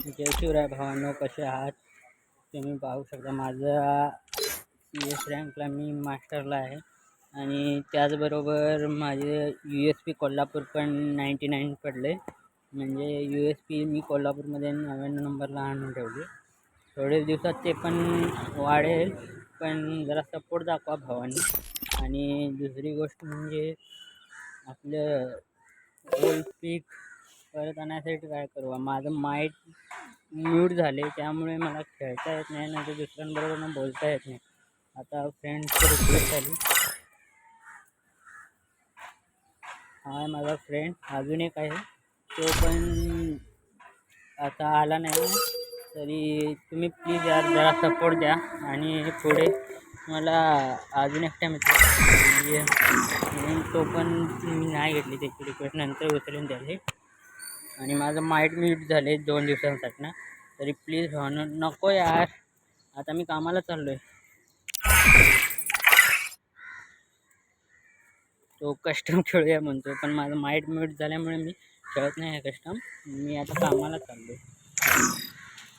जय शिवराय भावांनो, कसे आहात तुम्ही? पाहू शकता माझा CS रँकला मी मास्टरला आहे आणि त्याचबरोबर माझे USP कोल्हापूर पण 99 पडले. म्हणजे USP मी कोल्हापूरमध्ये 99 नंबरला आणून ठेवले. थोडे दिवसात ते पण वाढेल, पण जरा सपोर्ट दाखवा भावांनी. आणि दुसरी गोष्ट म्हणजे आपलं ओल्ड पीक परत आणण्यासाठी काय करू? माझं माइंड म्यूट झाले, त्यामुळे मला खेळता येत नाही, नाही तर दुसऱ्यांबरोबर बोलता येत नाही. आता फ्रेंडची रिक्वेस्ट आली. हा माझा फ्रेंड अजून एक आहे, तो पण आता आला नाही. तरी तुम्ही प्लीज यार जरा सपोर्ट द्या. आणि पुढे मला अजून एकटा मित्र म्हणून तो पण मी नाही घेतली त्याची रिक्वेस्ट, नंतर उचलून द्याले. आणि माझं माइंड म्यूट झाले 2 दिवसांसाठी ना. तरी प्लीज नको यार, आता मी कामाला चाललो आहे. तो कस्टम खेळूया म्हणतो, पण माझं माइंड म्यूट झाल्यामुळे मी खेळत नाही आहे कस्टम. मी आता कामाला चाललो आहे.